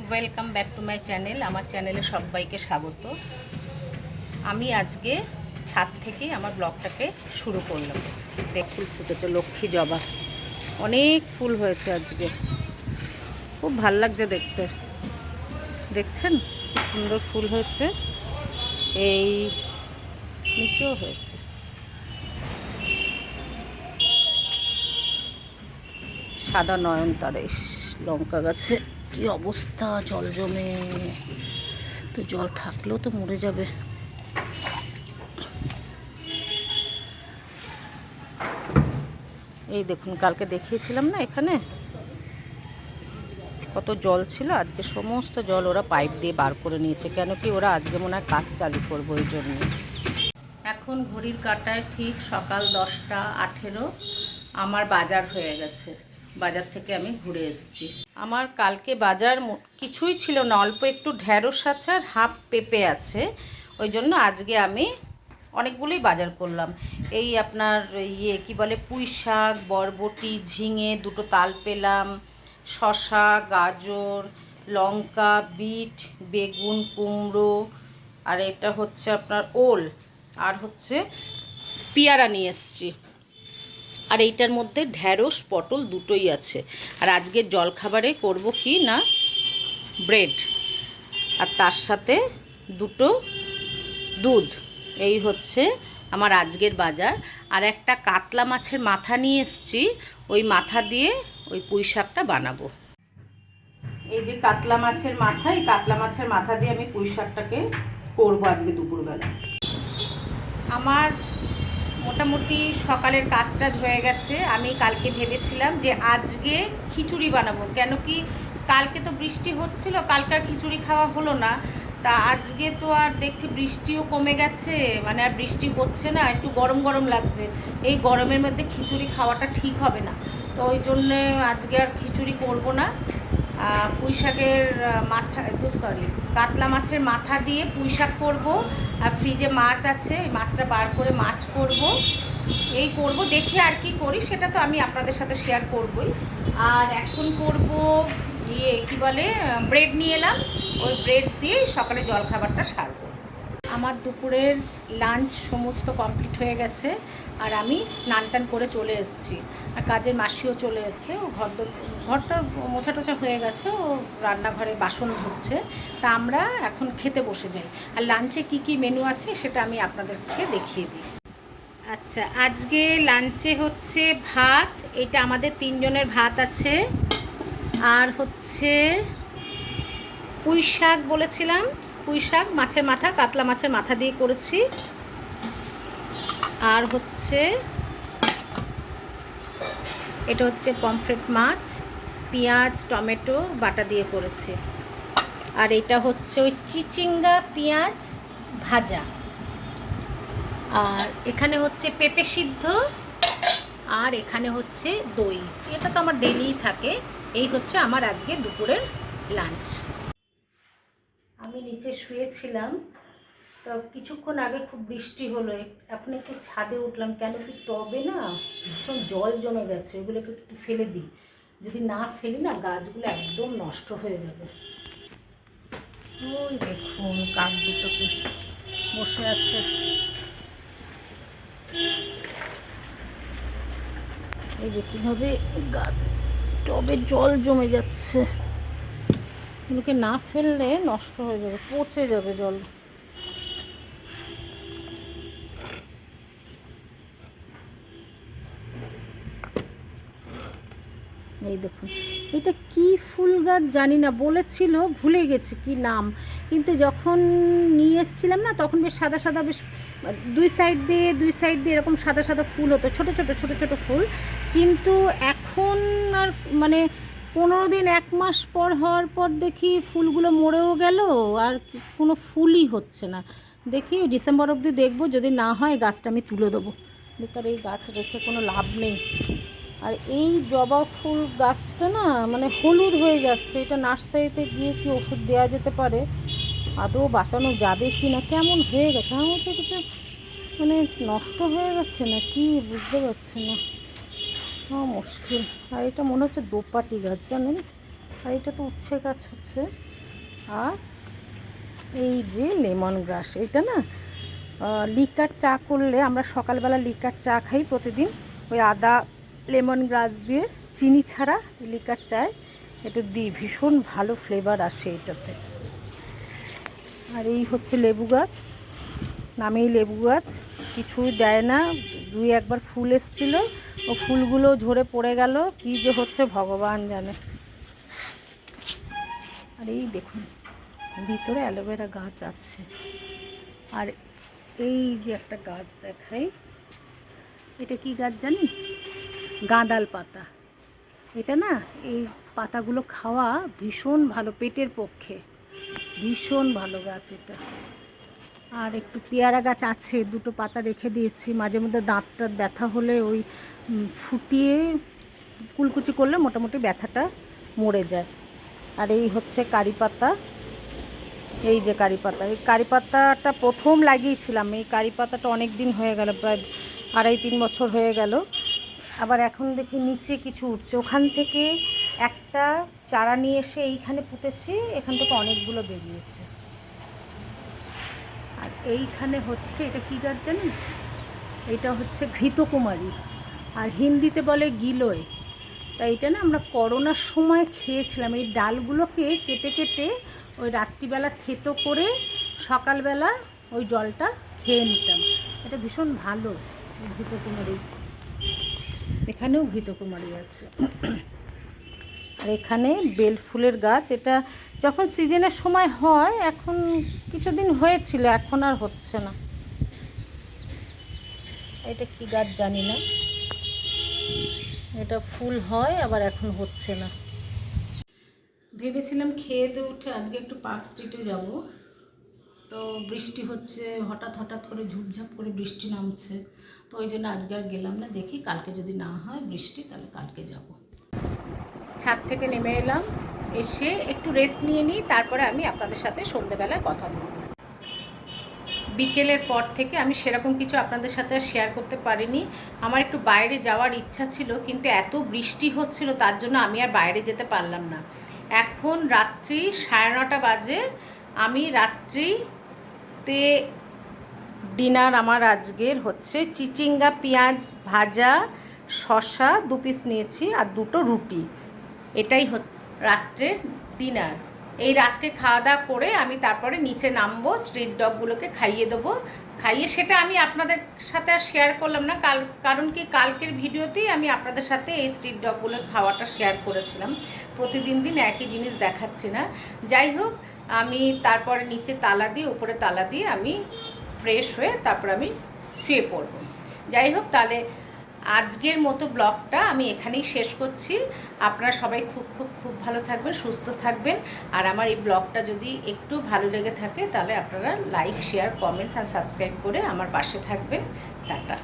Welcome back to my channel. আমার চ্যানেলে সবাইকে স্বাগত। আমি আজকে ছাদ থেকে আমার ব্লগটাকে শুরু করলাম। দেখ, ফুল ফুটেছে, লক্ষ্মী জবা, অনেক ফুল হয়েছে আজকে, খুব ভাল লাগছে দেখতে। দেখছেন কি সুন্দর ফুল হয়েছে, এই নিচেও হয়েছে। সাদা নয়নতারা, লঙ্কা গাছে কি অবস্থা, জল জমে, তো জল থাকলেও তো মরে যাবে। এই দেখুন, কালকে দেখিয়েছিলাম না এখানে কত জল ছিল, আজকে সমস্ত জল ওরা পাইপ দিয়ে বার করে নিয়েছে। কেন কি ওরা আজকে মনে হয় কাজ চালু করবো, ওই জন্য। এখন ঘড়ির কাঁটায় ঠিক সকাল 10টা 18 আমার বাজার হয়ে গেছে। বাজার থেকে আমি ঘুরে এসেছি। আমার কালকে বাজার কিছুই ছিল না, অল্প একটু ঢ্যাঁড়স আছে আর হাফ পেঁপে আছে, ওই জন্য আজকে আমি অনেকগুলোই বাজার করলাম। এই আপনার কি বলে, পুঁই শাক, বরবটি, ঝিঙে, দুটো তাল পেলাম, শসা, গাজর, লঙ্কা, বিট, বেগুন, কুমড়ো, আর এটা হচ্ছে আপনার ওল, আর হচ্ছে পেয়ারা নিয়ে এসছি। আর এইটার মধ্যে ঢ্যাঁড়স, পটল দুটোই আছে। আর আজকের জলখাবারে করব কি না, ব্রেড, আর তার সাথে দুটো দুধ। এই হচ্ছে আমার আজকের বাজার। আর একটা কাতলা মাছের মাথা নিয়ে এসছি, ওই মাথা দিয়ে ওই পুঁই শাকটা বানাবো। এই যে কাতলা মাছের মাথা, এই কাতলা মাছের মাথা দিয়ে আমি পুঁই শাকটাকে করবো আজকে দুপুরবেলা। আমার মোটামুটি সকালের কাজ টাজ হয়ে গেছে। আমি কালকে ভেবেছিলাম যে আজকে খিচুড়ি বানাবো, কেন কি কালকে তো বৃষ্টি হচ্ছিল, কালকার খিচুড়ি খাওয়া হলো না। তা আজকে তো আর দেখছি বৃষ্টিও কমে গেছে, মানে আর বৃষ্টি হচ্ছে না, একটু গরম গরম লাগছে। এই গরমের মধ্যে খিচুড়ি খাওয়াটা ঠিক হবে না, তো ওই জন্যে আজকে আর খিচুড়ি করব না। পুঁই শাকের মাথা, তো সরি, কাতলা মাছের মাথা দিয়ে পুঁই শাক করবো। আর ফ্রিজে মাছ আছে, ওই মাছটা বার করে মাছ করব, এই করব। দেখি আর কি করি, সেটা তো আমি আপনাদের সাথে শেয়ার করবই। আর এখন করব কি বলে, ব্রেড নিয়ে এলাম, ওই ব্রেড দিয়ে সকালে জলখাবারটা সারবো। আমার দুপুরের লাঞ্চ সমস্ত কমপ্লিট হয়ে গেছে, আর আমি স্নান টান করে চলে এসেছি। আর কাজের মাসিও চলে এসছে, ও ঘরটা মোছা টোছা হয়ে গেছে, ও রান্নাঘরে বাসন ধুচ্ছে। তা আমরা এখন খেতে বসে যাই। আর লাঞ্চে কি কি মেনু আছে সেটা আমি আপনাদেরকে দেখিয়ে দিই। আচ্ছা, আজকে লাঞ্চে হচ্ছে ভাত, এটা আমাদের 3 জনের ভাত আছে। আর হচ্ছে পুঁই শাক বলেছিলাম, পুঁই শাক, মাছের মাথা, কাতলা মাছের মাথা দিয়ে করেছি। আর হচ্ছে এটা হচ্ছে পমফ্রেট মাছ, পেঁয়াজ টমেটো বাটা দিয়ে করেছি। আর এটা হচ্ছে ওই চিচিঙ্গা পেঁয়াজ ভাজা। আর এখানে হচ্ছে পেঁপে সিদ্ধ, আর এখানে হচ্ছে দই। এটা তো আমার ডেইলিই থাকে। এই হচ্ছে আমার আজকে দুপুরের লাঞ্চ। আমি নিচে শুয়েছিলাম, তো কিছুক্ষণ আগে খুব বৃষ্টি হলো, এখন একটু ছাদে উঠলাম। কেন কি টবে না ভীষণ জল জমে গেছে, ওইগুলোকে একটু ফেলে দিই। যদি না ফেলি না, গাছগুলো একদম নষ্ট হয়ে যাবে। ওই দেখুন কাক দুটো বসে আছে। এই যে কীভাবে টবে জল জমে যাচ্ছে, এগুলোকে না ফেললে নষ্ট হয়ে যাবে, পচে যাবে জল। এই দেখুন, এটা কি ফুল গাছ জানি না, বলেছিল, ভুলে গেছি কি নাম। কিন্তু যখন নিয়ে এসেছিলাম না, তখন বেশ সাদা সাদা, বেশ দুই সাইড দিয়ে এরকম সাদা সাদা ফুল হতো, ছোট ছোট ফুল। কিন্তু এখন আর মানে 15 দিন 1 মাস পর হওয়ার পর দেখি ফুলগুলো মরেও গেল, আর কোনো ফুলই হচ্ছে না। দেখি ডিসেম্বর অবধি দেখবো, যদি না হয় গাছটা আমি তুলে দেবো, বেকার এই গাছ রেখে কোনো লাভ নেই। আর এই জবা ফুল গাছটা না মানে হলুদ হয়ে যাচ্ছে, এটা নার্সারিতে গিয়ে কি ওষুধ দেওয়া যেতে পারে, আদৌ বাঁচানো যাবে কি না, কেমন হয়ে গেছে আমার হচ্ছে কিছু, মানে নষ্ট হয়ে গেছে না কি বুঝতে পারছি না, মুশকিল। আর এটা মনে হচ্ছে দোপাটি গাছ, জানেন, আর এটা তো উচ্ছে গাছ হচ্ছে। আর এই যে লেমন গ্রাস, এটা না লিকার চা করলে, আমরা সকালবেলা লিকার চা খাই প্রতিদিন, ওই আদা লেমন গ্রাস দিয়ে, চিনি ছাড়া লিকার চায় এটা দিই, ভীষণ ভালো ফ্লেভার আসে এটাতে। আর এই হচ্ছে লেবু গাছ, নামেই লেবু গাছ, কিছুই দেয় না, 2-1বার ফুল এসেছিল, ও ফুলগুলো ঝরে পড়ে গেল, কি যে হচ্ছে ভগবান জানে। আর এই দেখুন ভিতরে অ্যালোভেরা গাছ আছে। আর এই যে একটা গাছ দেখাই, এটা কি গাছ জানি, গাঁদাল পাতা। এটা না, এই পাতাগুলো খাওয়া ভীষণ ভালো, পেটের পক্ষে ভীষণ ভালো গাছ এটা। আর একটু পেয়ারা গাছ আছে, 2টো পাতা রেখে দিয়েছি, মাঝে মধ্যে দাঁতটা ব্যথা হলে ওই ফুটিয়ে কুলকুচি করলে মোটামুটি ব্যথাটা মরে যায়। আর এই হচ্ছে কারি পাতা, এই যে কারি পাতা, এই কারি পাতাটা প্রথম লাগিয়েছিলাম, এই কারি পাতাটা অনেক দিন হয়ে গেল, প্রায় 2.5-3 বছর হয়ে গেল। আবার এখন দেখি নিচে কিছু উঠছে, ওখান থেকে একটা চারা নিয়ে এসে এইখানে পুঁতেছি, এখান থেকে অনেকগুলো বেরিয়েছে। আর এইখানে হচ্ছে, এটা কী গাছ জানেন, এটা হচ্ছে ঘৃতকুমারী, আর হিন্দিতে বলে গিলোয়। তাই এটা না আমরা করোনার সময় খেয়েছিলাম, এই ডালগুলোকে কেটে কেটে ওই রাত্রিবেলা থেতো করে সকালবেলা ওই জলটা খেয়ে নিতাম, এটা ভীষণ ভালো। ঘৃতকুমারী, এখানেও ঘৃতকুমারী আছে। আর এখানে বেল ফুলের গাছ, এটা যখন সিজনের সময় হয়, এখন কিছুদিন হয়েছিল, এখন আর হচ্ছে না। এটা কি গাছ জানি না, এটা ফুল হয় আবার এখন হচ্ছে না। ভেবেছিলাম খেয়ে দিয়ে উঠে আজকে একটু পার্ক স্ট্রিটে যাব, তো বৃষ্টি হচ্ছে, হঠাৎ হঠাৎ করে ঝুপঝাপ করে বৃষ্টি নামছে, তো ওই জন্য আজকে আর গেলাম না। দেখি কালকে যদি না হয় বৃষ্টি, তাহলে কালকে যাব। ছাদ থেকে নেমে এলাম, এসে একটু রেস্ট নিয়ে নিই, তারপরে আমি আপনাদের সাথে সন্ধ্যেবেলায় কথা বলব। বিকেলের পর থেকে আমি সেরকম কিছু আপনাদের সাথে শেয়ার করতে পারিনি। আমার একটু বাইরে যাওয়ার ইচ্ছা ছিল, কিন্তু এত বৃষ্টি হচ্ছিল, তার জন্য আমি আর বাইরে যেতে পারলাম না। এখন রাত্রি 9:30 বাজে, আমি রাত্রিতে ডিনার আমার আজকের হচ্ছে চিচিঙ্গা পেঁয়াজ ভাজা, শসা 2 পিস নিয়েছি, আর 2টো রুটি। এটাই হচ্ছে রাত্রের ডিনার। এই রাত্রে খাওয়া দাওয়া করে আমি তারপরে নিচে নামবো, স্ট্রিট ডগগুলোকে খাইয়ে দেবো। খাইয়ে সেটা আমি আপনাদের সাথে আর শেয়ার করলাম না, কারণ কি কালকের ভিডিওতেই আমি আপনাদের সাথে এই স্ট্রিট ডগগুলোর খাওয়াটা শেয়ার করেছিলাম। প্রতিদিন একই জিনিস দেখাচ্ছি না। যাই হোক, আমি তারপরে নিচে তালা দিয়ে, উপরে তালা দিয়ে আমি ফ্রেশ হয়ে তারপর আমি শুয়ে পড়ব। যাই হোক, তাহলে আজকের মতো ব্লগটা আমি এখানেই শেষ করছি। আপনারা সবাই খুব খুব খুব ভালো থাকবেন, সুস্থ থাকবেন। আর আমার এই ব্লগটা যদি একটু ভালো লেগে থাকে, তাহলে আপনারা লাইক, শেয়ার, কমেন্টস আর সাবস্ক্রাইব করে আমার পাশে থাকবেন। টাটা।